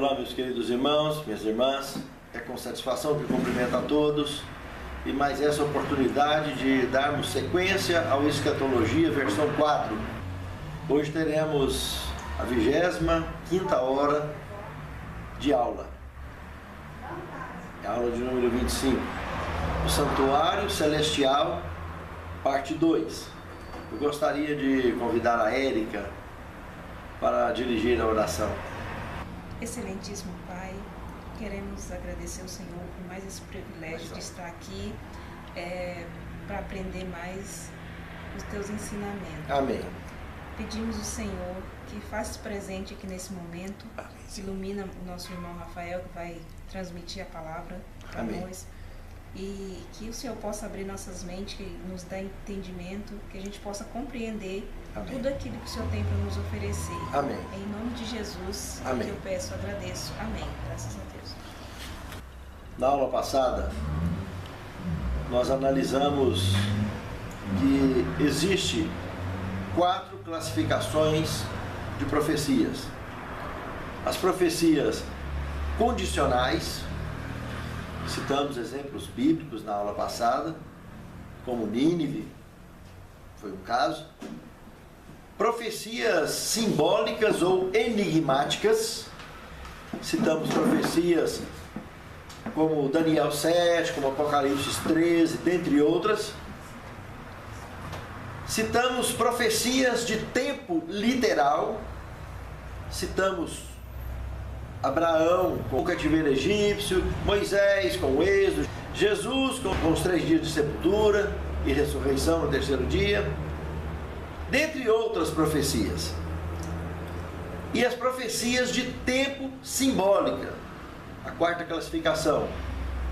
Olá, meus queridos irmãos, minhas irmãs. É com satisfação que cumprimento a todos e mais essa oportunidade de darmos sequência ao Escatologia, versão 4. Hoje teremos a 25ª hora de aula. É a aula de número 25. O Santuário Celestial, parte 2. Eu gostaria de convidar a Érica para dirigir a oração. Excelentíssimo Pai, queremos agradecer ao Senhor por mais esse privilégio de estar aqui para aprender mais os Teus ensinamentos. Amém. Pedimos ao Senhor que faça presente aqui nesse momento, ilumina o nosso irmão Rafael que vai transmitir a palavra para nós e que o Senhor possa abrir nossas mentes, que nos dê entendimento, que a gente possa compreender tudo aquilo que o Senhor tem para nos oferecer. Amém. Em nome de Jesus, Amém. que eu peço, agradeço. Amém. Graças a Deus. Na aula passada, nós analisamos que existe 4 classificações de profecias. As profecias condicionais, citamos exemplos bíblicos na aula passada, como Nínive, foi um caso. Profecias simbólicas ou enigmáticas, citamos profecias como Daniel 7, como Apocalipse 13, dentre outras. Citamos profecias de tempo literal, citamos Abraão com o cativeiro egípcio, Moisés com o êxodo, Jesus com os 3 dias de sepultura e ressurreição no 3º dia, dentre outras profecias. E as profecias de tempo simbólica, a 4ª classificação,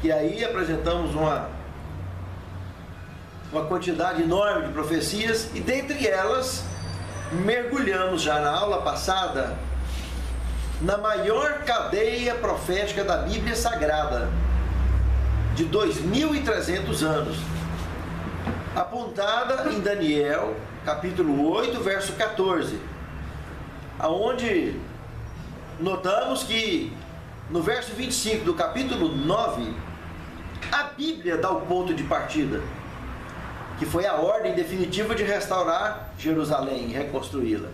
que aí apresentamos uma quantidade enorme de profecias, e dentre elas mergulhamos já na aula passada na maior cadeia profética da Bíblia Sagrada, de 2.300 anos, apontada em Daniel, capítulo 8, verso 14, aonde notamos que no verso 25 do capítulo 9, a Bíblia dá o ponto de partida, que foi a ordem definitiva de restaurar Jerusalém e reconstruí-la.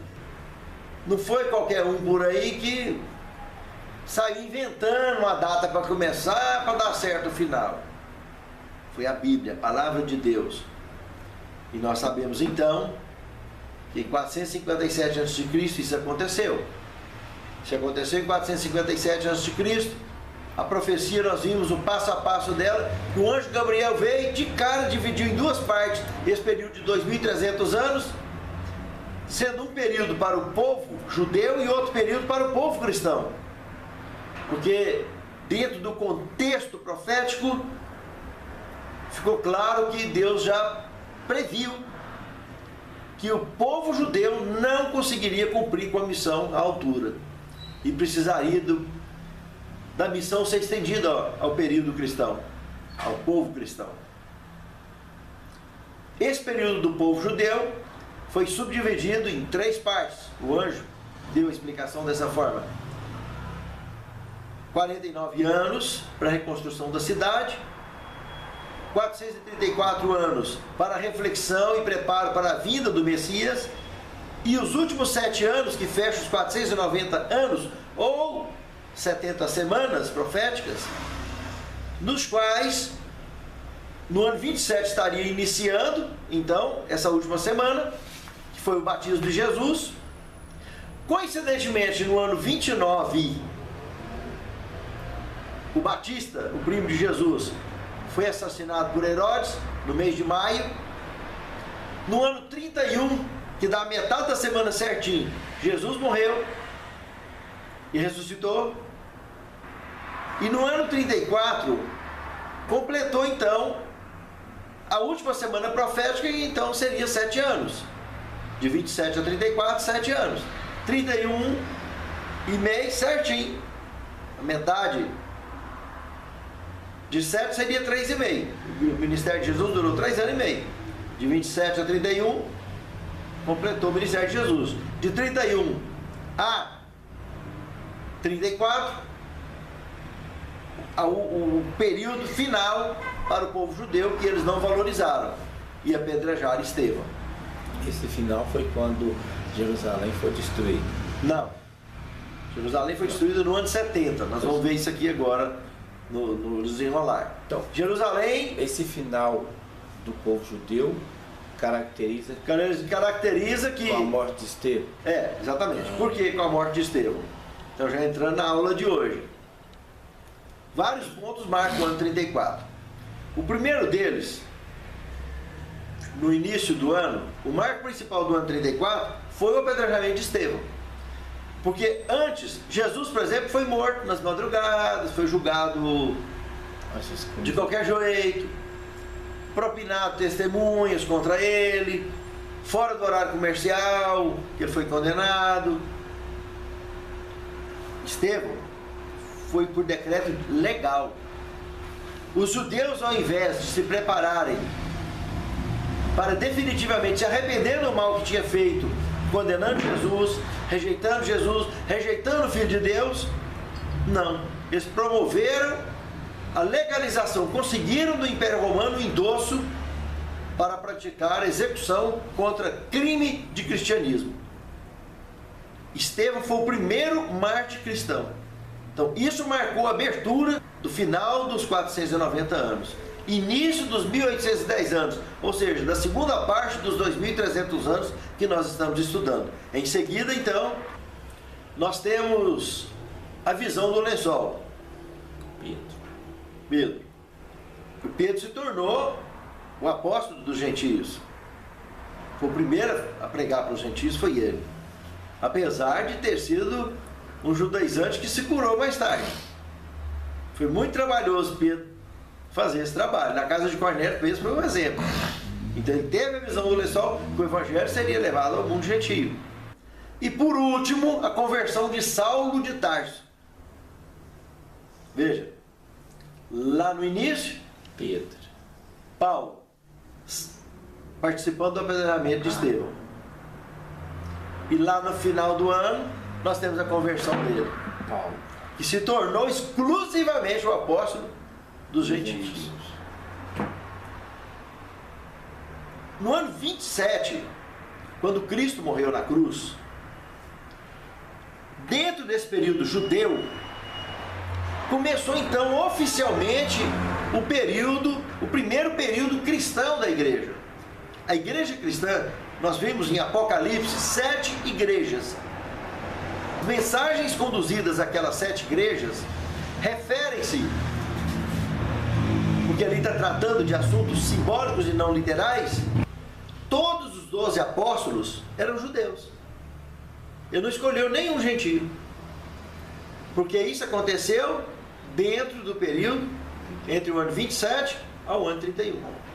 Não foi qualquer um por aí que saiu inventando uma data para começar, para dar certo o final. Foi a Bíblia, a palavra de Deus. E nós sabemos então que em 457 a.C. isso aconteceu. Isso aconteceu em 457 a.C. A profecia, nós vimos o passo a passo dela, que o anjo Gabriel veio e de cara dividiu em 2 partes esse período de 2.300 anos, sendo um período para o povo judeu e outro período para o povo cristão. Porque dentro do contexto profético ficou claro que Deus já previu que o povo judeu não conseguiria cumprir com a missão à altura e precisaria da missão ser estendida ao período cristão, ao povo cristão. Esse período do povo judeu foi subdividido em 3 partes. O anjo deu a explicação dessa forma: 49 anos para a reconstrução da cidade, 434 anos para a reflexão e preparo para a vinda do Messias, e os últimos 7 anos, que fecham os 490 anos, ou 70 semanas proféticas, nos quais no ano 27 estaria iniciando então essa última semana, que foi o batismo de Jesus. Coincidentemente, no ano 29, o Batista, o primo de Jesus, foi assassinado por Herodes no mês de maio. No ano 31, que dá metade da semana certinho, Jesus morreu e ressuscitou. E no ano 34, completou então a última semana profética, e então seria 7 anos. De 27 a 34, 7 anos. 31 e meio certinho. A metade de 7 seria 3,5. O ministério de Jesus durou 3 anos e meio. De 27 a 31, completou o ministério de Jesus. De 31 a 34, o período final para o povo judeu que eles não valorizaram e apedrejaram Estevão. Esse final foi quando Jerusalém foi destruída? Não. Jerusalém foi destruída no ano 70. Nós vamos ver isso aqui agora no desenrolar. Então, Jerusalém... Esse final do povo judeu caracteriza que... com a morte de Estevão? Exatamente. Por que com a morte de Estevão? Então, já entrando na aula de hoje. Vários pontos marcam o ano 34. O primeiro deles, no início do ano, o marco principal do ano 34 foi o apedrejamento de Estevão. Porque antes, Jesus, por exemplo, foi morto nas madrugadas, foi julgado de qualquer jeito, propinado testemunhas contra ele, fora do horário comercial, que ele foi condenado. Estevão foi por decreto legal. Os judeus, ao invés de se prepararem para definitivamente se arrepender do mal que tinha feito, condenando Jesus, rejeitando o Filho de Deus, não. Eles promoveram a legalização, conseguiram do Império Romano o endosso para praticar a execução contra crime de cristianismo. Estevão foi o primeiro mártir cristão. Então, isso marcou a abertura do final dos 490 anos, início dos 1810 anos, ou seja, da segunda parte dos 2.300 anos que nós estamos estudando. Em seguida, então, nós temos a visão do lençol. Pedro. Pedro se tornou o apóstolo dos gentios. Foi o primeiro a pregar para os gentios, foi ele. Apesar de ter sido um judaizante que se curou mais tarde. Foi muito trabalhoso Pedro fazer esse trabalho. Na casa de Cornélio, Pedro foi um exemplo. Então ele teve a visão do lençol, que o evangelho seria levado ao mundo gentio. E por último, a conversão de Saulo de Tarso. Veja, lá no início, Pedro. Paulo, participando do apedrejamento de Estevão. E lá no final do ano, nós temos a conversão dele, Paulo, que se tornou exclusivamente o apóstolo dos gentios. No ano 27, quando Cristo morreu na cruz, dentro desse período judeu, começou então oficialmente o primeiro período cristão da igreja. A igreja cristã, nós vimos em Apocalipse 7 igrejas. Mensagens conduzidas àquelas 7 igrejas referem-se, porque ali está tratando de assuntos simbólicos e não literais. Todos os 12 apóstolos eram judeus. Ele não escolheu nenhum gentio, porque isso aconteceu dentro do período entre o ano 27 ao ano 31.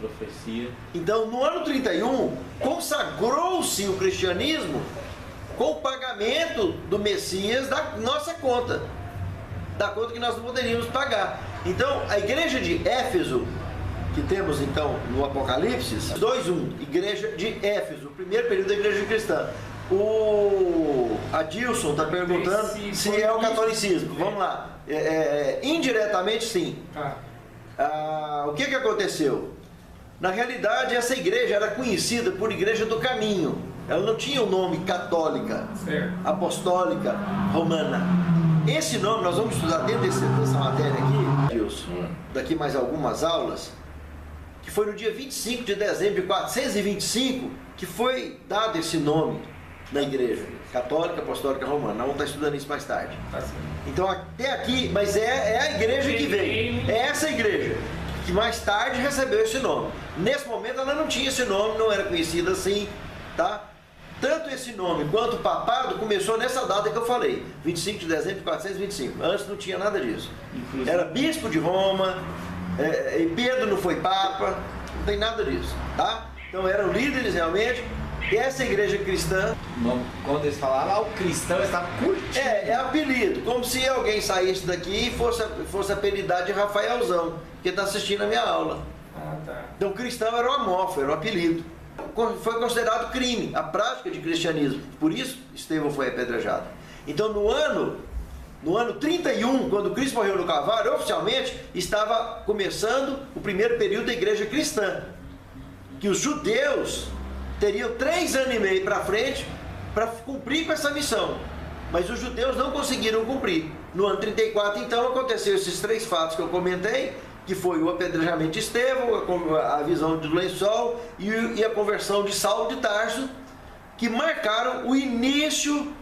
Profecia. Então, no ano 31, consagrou-se o cristianismo com o pagamento do Messias da nossa conta, da conta que nós não poderíamos pagar. Então, a igreja de Éfeso, que temos então no Apocalipse 2:1, igreja de Éfeso, o primeiro período da igreja cristã. O Adilson está perguntando se é o catolicismo. Vamos lá. Indiretamente, sim. O que aconteceu? Na realidade, essa igreja era conhecida por Igreja do Caminho. Ela não tinha o nome católica, apostólica, romana. Esse nome nós vamos estudar dentro dessa matéria aqui, Adilson, daqui mais algumas aulas, que foi no dia 25 de dezembro de 425 que foi dado esse nome na igreja católica, apostólica, romana. Nós vamos estar estudando isso mais tarde. Então até aqui, mas é a igreja que veio, é essa igreja que mais tarde recebeu esse nome. Nesse momento ela não tinha esse nome, não era conhecida assim, tá? Tanto esse nome quanto o papado começou nessa data que eu falei, 25 de dezembro de 425. Antes não tinha nada disso. Era bispo de Roma, e Pedro não foi papa, não tem nada disso, tá? Então eram líderes realmente. E essa igreja cristã, quando eles falaram, o cristão está curtindo. É apelido, como se alguém saísse daqui e fosse apelidar de Rafaelzão, que está assistindo a minha aula. Então cristão era uma mofa, era um apelido. Foi considerado crime a prática de cristianismo, por isso Estevão foi apedrejado. Então no ano no ano 31, quando Cristo morreu no Calvário, oficialmente estava começando o primeiro período da igreja cristã. Que os judeus teriam 3 anos e meio para frente para cumprir com essa missão. Mas os judeus não conseguiram cumprir. No ano 34, então, aconteceu esses 3 fatos que eu comentei, que foi o apedrejamento de Estevão, a visão do lençol e a conversão de Saulo de Tarso, que marcaram o início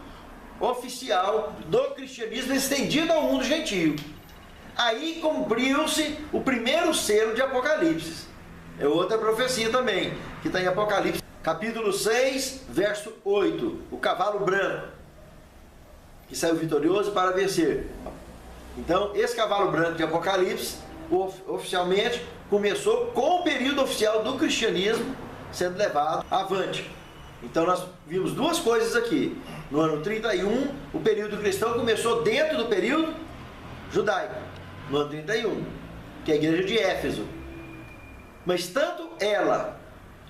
oficial do cristianismo estendido ao mundo gentio. Aí cumpriu-se o primeiro selo de Apocalipse. É outra profecia também, que está em Apocalipse, capítulo 6, verso 8. O cavalo branco, que saiu vitorioso para vencer. Então, esse cavalo branco de Apocalipse, oficialmente, começou com o período oficial do cristianismo sendo levado avante. Então, nós vimos 2 coisas aqui. No ano 31, o período cristão começou dentro do período judaico. No ano 31, que é a igreja de Éfeso. Mas tanto ela,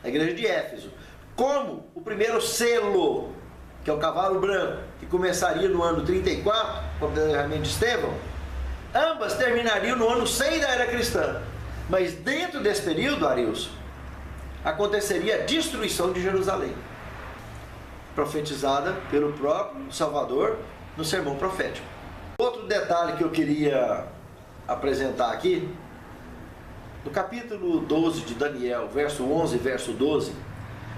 a igreja de Éfeso, como o primeiro selo, que é o cavalo branco, que começaria no ano 34, com o apedrejamento de Estevão, ambas terminariam no ano 100 da era cristã. Mas dentro desse período, Arilson, aconteceria a destruição de Jerusalém, profetizada pelo próprio Salvador no sermão profético. Outro detalhe que eu queria apresentar aqui, no capítulo 12 de Daniel, verso 11 e verso 12,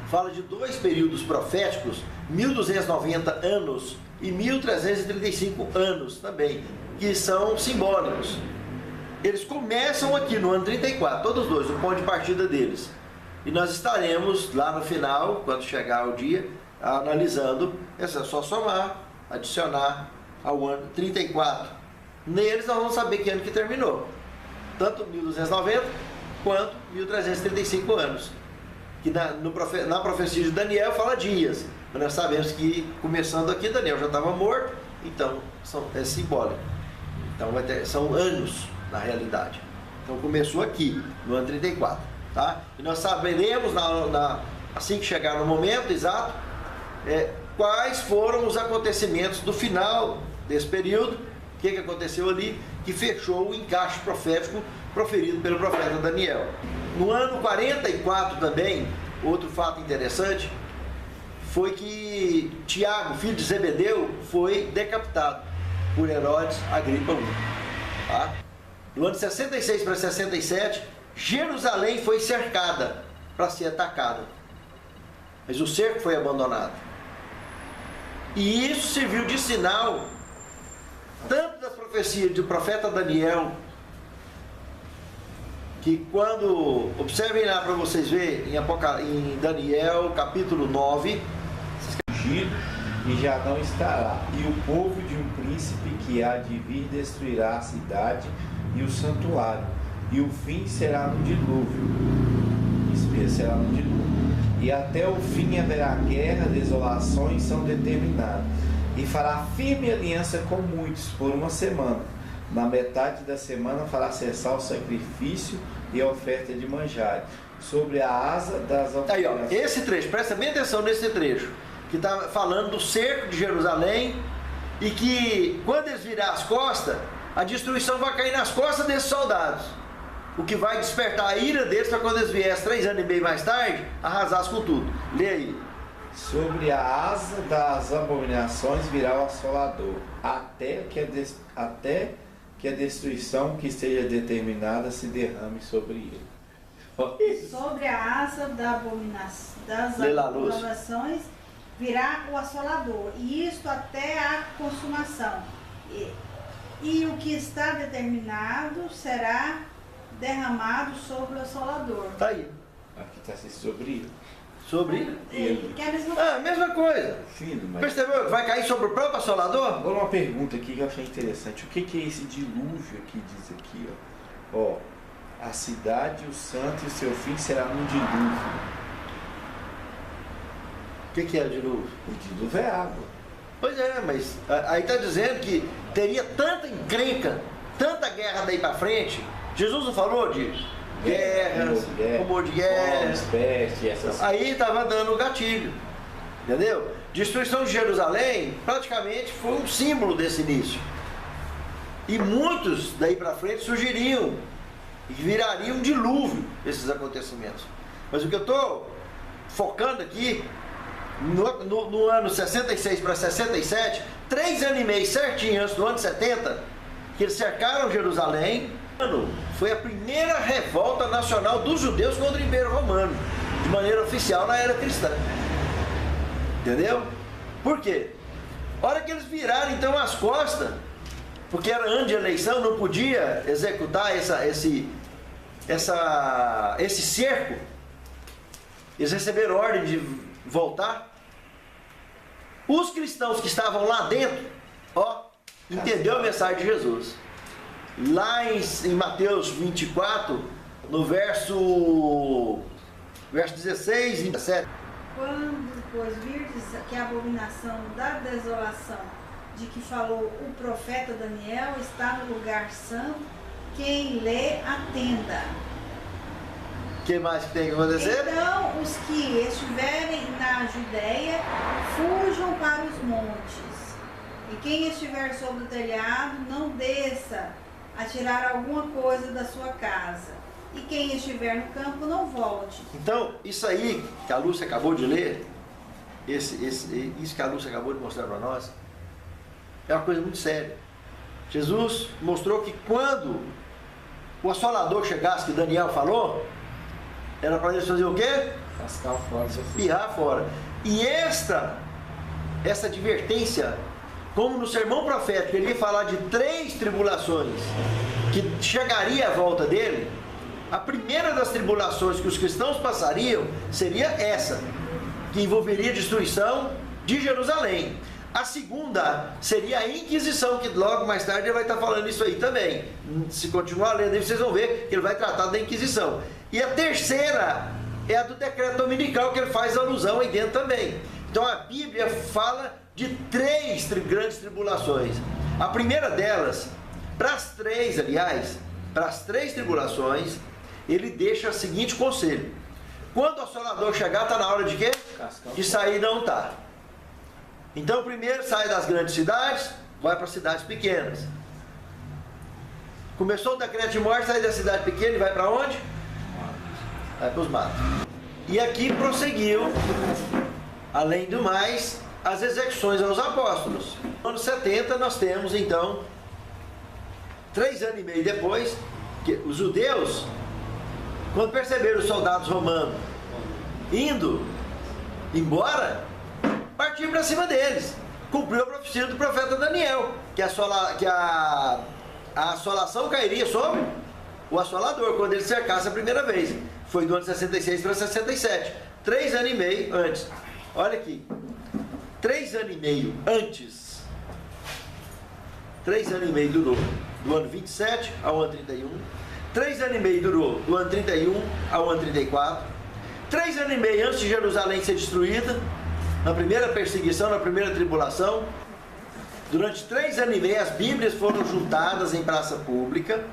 fala de 2 períodos proféticos, 1290 anos e 1335 anos também, que são simbólicos. Eles começam aqui no ano 34, todos 2, o ponto de partida deles. E nós estaremos lá no final, quando chegar o dia, analisando, é só somar, adicionar ao ano 34. Neles nós vamos saber que ano que terminou. Tanto 1290 quanto 1335 anos. Que na profecia de Daniel fala dias. Mas nós sabemos que começando aqui, Daniel já estava morto, então é simbólico. Então são anos na realidade. Então começou aqui, no ano 34. Tá? E nós saberemos, assim que chegar no momento exato, quais foram os acontecimentos do final desse período, o que aconteceu ali, que fechou o encaixe profético proferido pelo profeta Daniel. No ano 44 também, outro fato interessante, foi que Tiago, filho de Zebedeu, foi decapitado por Herodes Agripa I. Tá? No ano 66 para 67, Jerusalém foi cercada para ser atacada. Mas o cerco foi abandonado. E isso serviu de sinal, tanto das profecias do profeta Daniel, que quando, observem lá para vocês verem, em Daniel capítulo 9, e já não estará, e o povo de um príncipe que há de vir destruirá a cidade e o santuário, e o fim será no dilúvio. Será no dilúvio. E até o fim haverá guerra, desolações são determinadas. E fará firme aliança com muitos por 1 semana. Na metade da semana fará cessar o sacrifício e a oferta de manjares. Sobre a asa das autoridades. Aí, ó, esse trecho, presta bem atenção nesse trecho, que está falando do cerco de Jerusalém, e que quando eles virar as costas, a destruição vai cair nas costas desses soldados. O que vai despertar a ira deles para quando eles viessem 3 anos e meio mais tarde, arrasassem com tudo. Lê aí. Sobre a asa das abominações virá o assolador, até que a destruição que esteja determinada se derrame sobre ele. Sobre a asa das abominações virá o assolador, e isto até a consumação. E o que está determinado será derramado sobre o assolador. Está aí. Aqui está assim, sobre ele. Sobre ele. Que é a mesma coisa. Mesma coisa. Filho, mas... Percebeu? Vai cair sobre o próprio assolador? Agora uma pergunta aqui que eu achei interessante. O que é esse dilúvio aqui, diz aqui, ó? A cidade, o santo e o seu fim será num dilúvio. O que é o dilúvio? O dilúvio é água. Pois é, mas aí está dizendo que teria tanta encrenca, tanta guerra daí para frente. Jesus não falou de guerras, rumor de guerra. Aí estava dando o gatilho. Entendeu? Destruição de Jerusalém praticamente foi um símbolo desse início. E muitos daí para frente surgiriam e virariam um dilúvio esses acontecimentos. Mas o que eu estou focando aqui, no ano 66 para 67, 3 anos e meio certinho antes do ano 70, que eles cercaram Jerusalém, foi a primeira revolta nacional dos judeus contra o Império Romano, de maneira oficial na era cristã. Entendeu? Por quê? A hora que eles viraram então as costas, porque era ano de eleição, não podia executar esse cerco, eles receberam ordem de voltar. Os cristãos que estavam lá dentro, entendeu a mensagem de Jesus. Lá em Mateus 24, no verso 16 e 17. Quando, pois, virdes que a abominação da desolação de que falou o profeta Daniel está no lugar santo, quem lê, atenda. O que mais que tem que acontecer? Então, os que estiverem na Judéia, fujam para os montes. E quem estiver sobre o telhado, não desça a tirar alguma coisa da sua casa. E quem estiver no campo, não volte. Então, isso aí que a Lúcia acabou de ler, isso que a Lúcia acabou de mostrar para nós, é uma coisa muito séria. Jesus mostrou que quando o assolador chegasse, que Daniel falou, era para eles fazer o quê? Cascar fora. Pirrar fora. E essa advertência, como no sermão profético, ele ia falar de 3 tribulações que chegaria à volta dele. A primeira das tribulações que os cristãos passariam seria essa, que envolveria a destruição de Jerusalém. A segunda seria a Inquisição, que logo mais tarde ele vai estar falando isso aí também. Se continuar lendo, vocês vão ver que ele vai tratar da Inquisição. E a terceira é a do decreto dominical, que ele faz alusão aí dentro também. Então a Bíblia fala de 3 grandes tribulações. A primeira delas, para as 3, aliás, para as 3 tribulações, ele deixa o seguinte conselho: quando o assolador chegar, está na hora de quê? De sair, não está. Então primeiro sai das grandes cidades, vai para cidades pequenas. Começou o decreto de morte, sai da cidade pequena e vai para onde? Vai para os matos. E aqui prosseguiu, além do mais, as execuções aos apóstolos. No ano 70 nós temos então, 3 anos e meio depois, que os judeus, quando perceberam os soldados romanos indo embora, partiram para cima deles. Cumpriu a profecia do profeta Daniel, que a assolação cairia sobre o assolador quando ele cercasse a primeira vez. Foi do ano 66 para 67, 3 anos e meio antes. Olha aqui, 3 anos e meio antes. 3 anos e meio durou do ano 27 ao ano 31. 3 anos e meio durou do ano 31 ao ano 34. 3 anos e meio antes de Jerusalém ser destruída, na primeira perseguição, na primeira tribulação. Durante 3 anos e meio as Bíblias foram juntadas em praça pública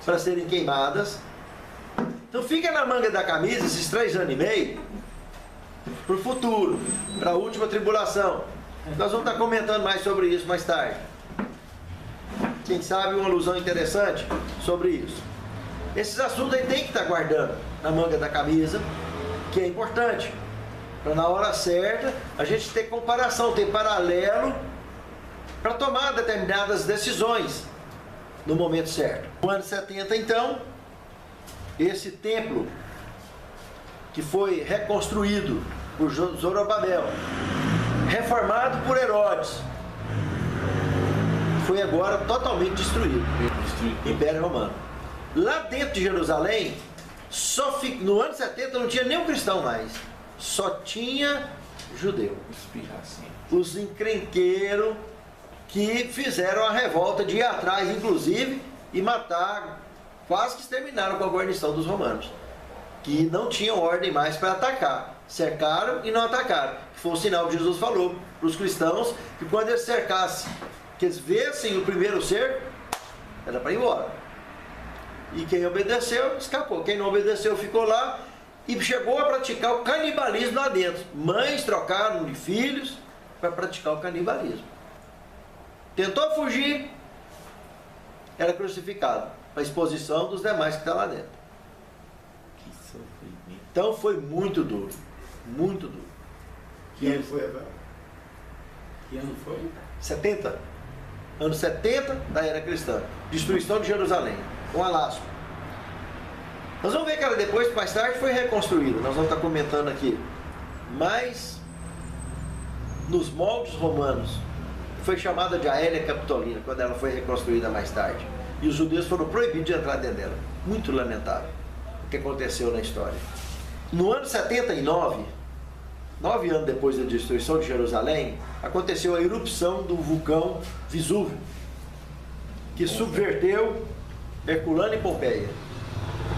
para serem queimadas. Então fica na manga da camisa esses 3 anos e meio para o futuro, para a última tribulação. Nós vamos estar comentando mais sobre isso mais tarde. Quem sabe uma alusão interessante sobre isso. Esses assuntos aí tem que estar guardando na manga da camisa, que é importante, para na hora certa a gente ter comparação, ter paralelo para tomar determinadas decisões no momento certo. No ano 70 então, esse templo que foi reconstruído por Zorobabel, reformado por Herodes, foi agora totalmente destruído. Império Romano. Lá dentro de Jerusalém, no ano 70 não tinha nenhum cristão mais, só tinha judeu. Os encrenqueiros que fizeram a revolta de ir atrás, inclusive, e matar, quase que exterminaram com a guarnição dos romanos, que não tinham ordem mais para atacar. Cercaram e não atacaram. Que foi um sinal que Jesus falou para os cristãos, que quando eles cercassem, que eles vissem o primeiro cerco, era para ir embora. E quem obedeceu, escapou. Quem não obedeceu, ficou lá e chegou a praticar o canibalismo lá dentro. Mães trocaram de filhos para praticar o canibalismo. Tentou fugir, era crucificado, para a exposição dos demais que estão lá dentro. Que sofrimento. Então foi muito duro, muito duro. Que ano foi, Abel? Que ano foi? 70, anos 70 da era cristã, destruição de Jerusalém, um alasco. Nós vamos ver que ela depois, mais tarde, foi reconstruída, nós vamos estar comentando aqui, mas nos moldes romanos, foi chamada de Aélia Capitolina, quando ela foi reconstruída mais tarde, e os judeus foram proibidos de entrar dentro dela. Muito lamentável o que aconteceu na história. No ano 79, 9 anos depois da destruição de Jerusalém, aconteceu a erupção do vulcão Vesúvio, que subverteu Herculano e Pompeia.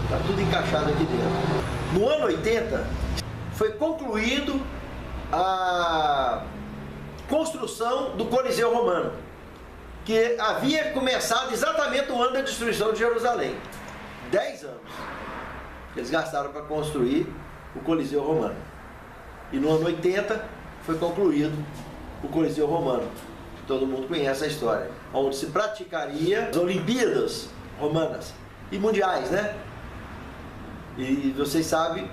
Está tudo encaixado aqui dentro. No ano 80, foi concluído a construção do Coliseu Romano, que havia começado exatamente no ano da destruição de Jerusalém. 10 anos eles gastaram para construir o Coliseu Romano. E no ano 80 foi concluído o Coliseu Romano. Todo mundo conhece a história. Onde se praticaria as Olimpíadas Romanas e mundiais, né? E vocês sabem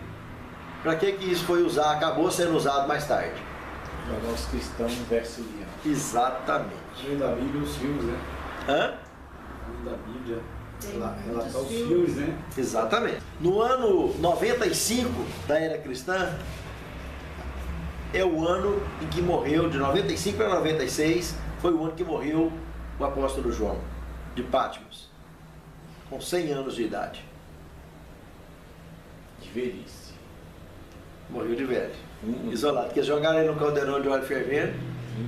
para que isso foi usado, acabou sendo usado mais tarde. Jogar os cristãos no verso leão. Exatamente. Filme da Bíblia, os filmes, né? Hã? Filme da Bíblia. Tem Relatar muitos os filmes. filmes, né? Exatamente. No ano 95 da era cristã, é o ano em que morreu, de 95 para 96, foi o ano que morreu o apóstolo João, de Patmos, com 100 anos de idade. De velhice. Morreu de velho, isolado, porque jogaram ele no caldeirão de óleo fervendo.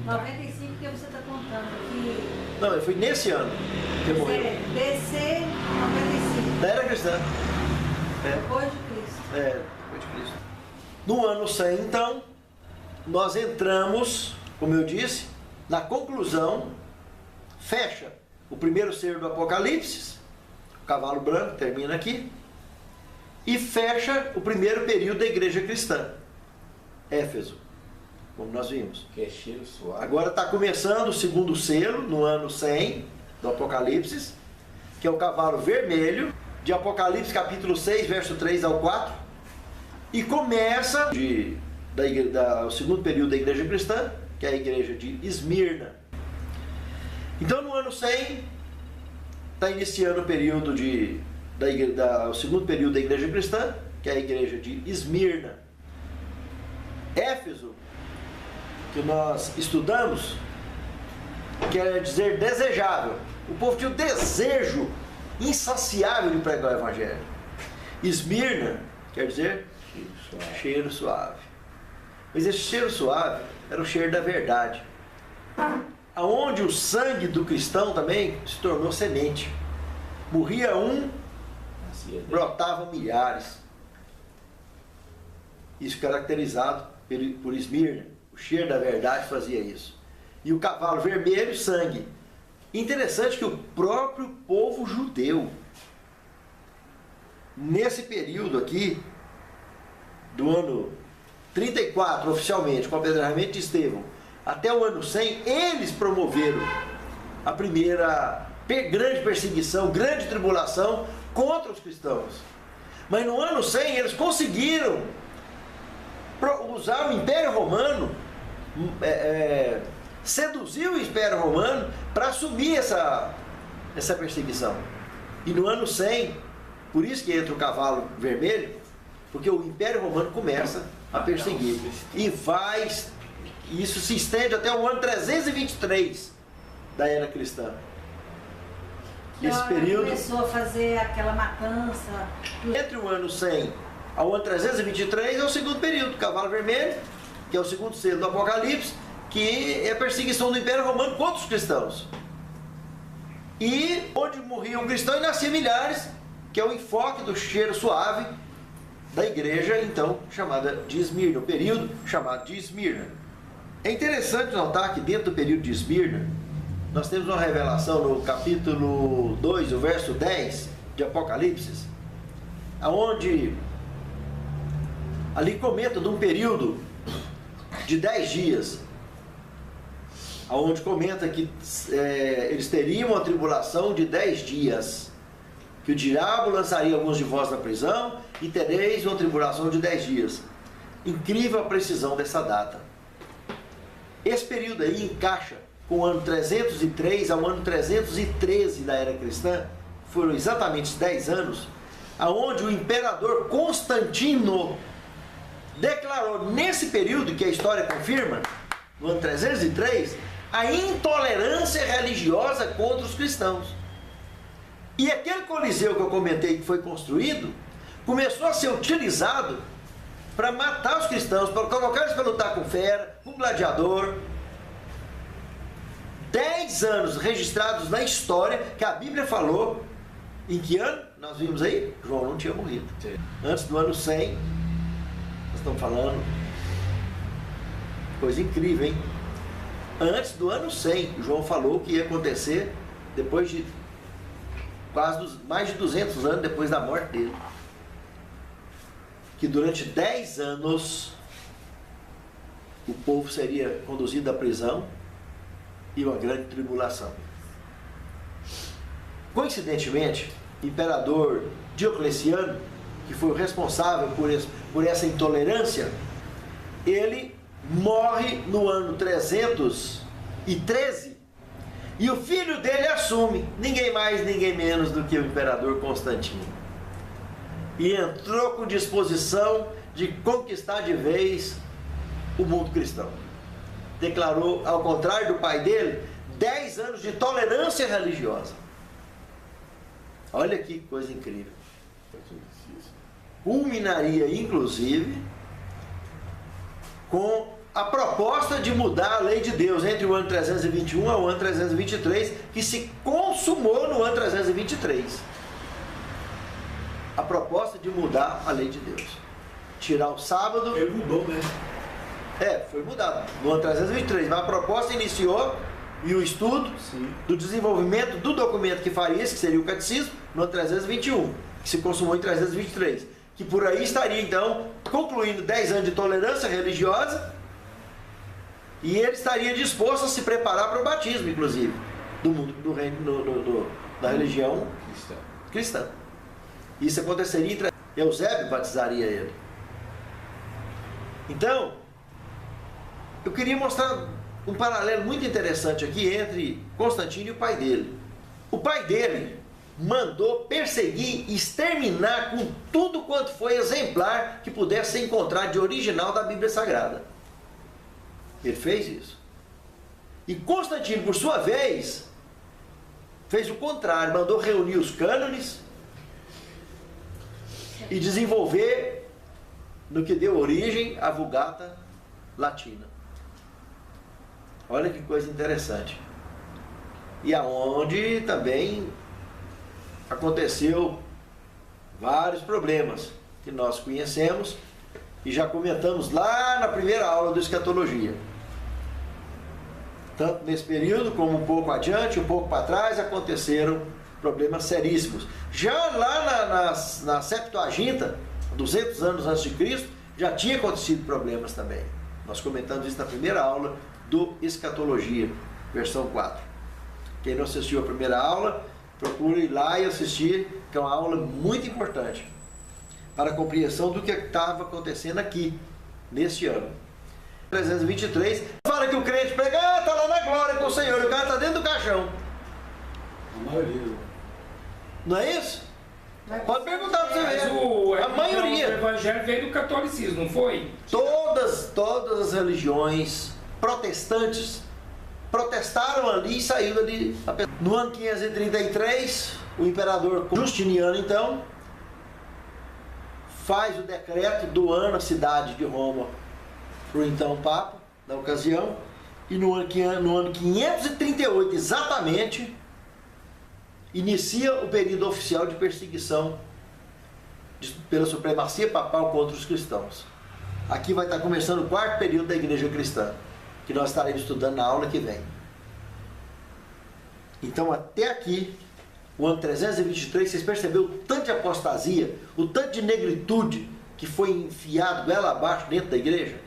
95 que você está contando aqui. Não, ele foi nesse ano que morreu. DC 95. Da era cristã. É. Depois de Cristo. Depois de Cristo. No ano 100, então, nós entramos, como eu disse, na conclusão, fecha o primeiro ser do Apocalipse, o cavalo branco termina aqui, e fecha o primeiro período da igreja cristã, Éfeso, como nós vimos. Que é cheiro suave. Agora está começando o segundo selo, no ano 100 do Apocalipse, que é o cavalo vermelho, de Apocalipse capítulo 6, verso 3 ao 4, e começa o segundo período da igreja cristã, que é a igreja de Esmirna. Então no ano 100 está iniciando o período o segundo período da igreja cristã, que é a igreja de Esmirna. Éfeso, que nós estudamos, quer dizer desejável. O povo tinha o desejo insaciável de pregar o evangelho. Esmirna quer dizer cheiro suave. Mas esse cheiro suave era o cheiro da verdade, aonde o sangue do cristão também se tornou semente. Morria um, brotavam milhares. Isso caracterizado por Esmirna. O cheiro da verdade fazia isso. E o cavalo vermelho, sangue. Interessante que o próprio povo judeu, nesse período aqui, do ano 34, oficialmente, com o apedrejamento de Estevão, até o ano 100, eles promoveram a primeira grande perseguição, grande tribulação contra os cristãos. Mas no ano 100 eles conseguiram usar o Império Romano, seduzir o Império Romano para assumir essa perseguição. E no ano 100, por isso que entra o cavalo vermelho, porque o Império Romano começa a perseguir. E isso se estende até o ano 323 da era cristã. Esse período começou a fazer aquela matança. Entre o ano 100 ao ano 323 é o segundo período, cavalo vermelho, que é o segundo selo do Apocalipse, que é a perseguição do Império Romano contra os cristãos. E onde morria um cristão e nascia milhares, que é o enfoque do cheiro suave da igreja, então, chamada de Esmirna, o período chamado de Esmirna. É interessante notar que dentro do período de Esmirna, nós temos uma revelação no capítulo 2, o verso 10 de Apocalipse, onde ali comenta de um período de 10 dias, onde comenta que eles teriam uma tribulação de 10 dias, que o diabo lançaria alguns de vós na prisão e tereis uma tribulação de 10 dias. Incrível a precisão dessa data. Esse período aí encaixa com o ano 303 ao ano 313 da era cristã, foram exatamente 10 anos, aonde o imperador Constantino declarou nesse período, que a história confirma, no ano 303, a intolerância religiosa contra os cristãos. E aquele coliseu que eu comentei que foi construído, começou a ser utilizado para matar os cristãos, para colocar eles para lutar com fera, com gladiador. 10 anos registrados na história que a Bíblia falou. Em que ano? Nós vimos aí? João não tinha morrido. Sim. Antes do ano 100, nós estamos falando, coisa incrível, hein? Antes do ano 100, João falou que ia acontecer depois de mais de 200 anos depois da morte dele. Que durante 10 anos o povo seria conduzido à prisão e uma grande tribulação. Coincidentemente, o imperador Diocleciano, que foi o responsável por essa intolerância, ele morre no ano 313 e o filho dele assume, ninguém mais, ninguém menos do que o imperador Constantino. E entrou com disposição de conquistar de vez o mundo cristão. Declarou, ao contrário do pai dele, 10 anos de tolerância religiosa. Olha que coisa incrível. Culminaria, inclusive, com a proposta de mudar a lei de Deus entre o ano 321 ao ano 323, que se consumou no ano 323. A proposta de mudar a lei de Deus. Tirar o sábado... Ele mudou, né? Foi mudado no ano 323, mas a proposta iniciou e o estudo do desenvolvimento do documento que faria isso, que seria o catecismo, no ano 321, que se consumou em 323, que por aí estaria então concluindo 10 anos de tolerância religiosa e ele estaria disposto a se preparar para o batismo, inclusive, do mundo, do reino, da religião cristã. Isso aconteceria em Eusébio batizaria ele. Então, eu queria mostrar um paralelo muito interessante aqui entre Constantino e o pai dele. O pai dele mandou perseguir e exterminar com tudo quanto foi exemplar que pudesse ser encontrado de original da Bíblia Sagrada. Ele fez isso. E Constantino, por sua vez, fez o contrário, mandou reunir os cânones e desenvolver no que deu origem à Vulgata Latina. Olha que coisa interessante. E aonde também aconteceu vários problemas que nós conhecemos e já comentamos lá na primeira aula do Escatologia. Tanto nesse período como um pouco adiante, um pouco para trás, aconteceram problemas seríssimos. Já lá na Septuaginta, 200 anos antes de Cristo, já tinha acontecido problemas também. Nós comentamos isso na primeira aula do Escatologia, versão 4. Quem não assistiu a primeira aula, procure ir lá e assistir, que é uma aula muito importante para a compreensão do que estava acontecendo aqui, neste ano. 323, fala que o crente prega, está lá na glória com o Senhor, o cara está dentro do caixão. A maioria. Não é isso? Pode perguntar para você ver. A maioria. O evangelho veio do catolicismo, não foi? Todas as religiões protestantes protestaram ali e saíram ali. No ano 533, o imperador Justiniano, então, faz o decreto doando a cidade de Roma para o então Papa, na ocasião, e no ano 538, exatamente, inicia o período oficial de perseguição pela supremacia papal contra os cristãos. Aqui vai estar começando o quarto período da Igreja Cristã, que nós estaremos estudando na aula que vem. Então, até aqui, o ano 323, vocês perceberam o tanto de apostasia, o tanto de negritude que foi enfiado goela abaixo dentro da igreja?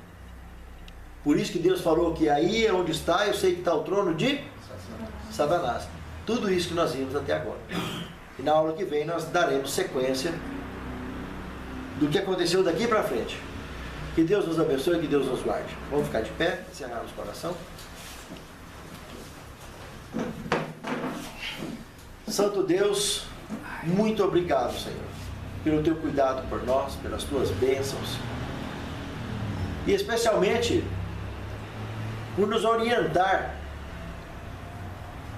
Por isso que Deus falou que aí é onde está, eu sei que está o trono de Satanás. Tudo isso que nós vimos até agora. E na aula que vem nós daremos sequência do que aconteceu daqui para frente. Que Deus nos abençoe e que Deus nos guarde. Vamos ficar de pé, encerrar nosso coração. Santo Deus, muito obrigado, Senhor, pelo teu cuidado por nós, pelas tuas bênçãos. E especialmente por nos orientar,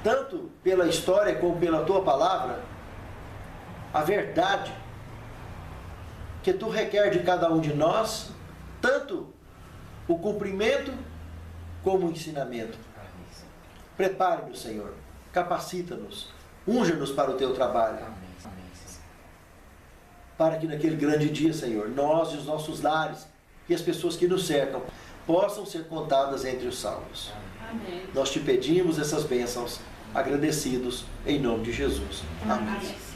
tanto pela história como pela tua palavra, a verdade que tu requer de cada um de nós, tanto o cumprimento como o ensinamento. Prepare-nos, Senhor, capacita-nos, unja-nos para o teu trabalho. Para que naquele grande dia, Senhor, nós e os nossos lares e as pessoas que nos cercam possam ser contadas entre os salvos. Amém. Nós te pedimos essas bênçãos, agradecidos em nome de Jesus. Amém.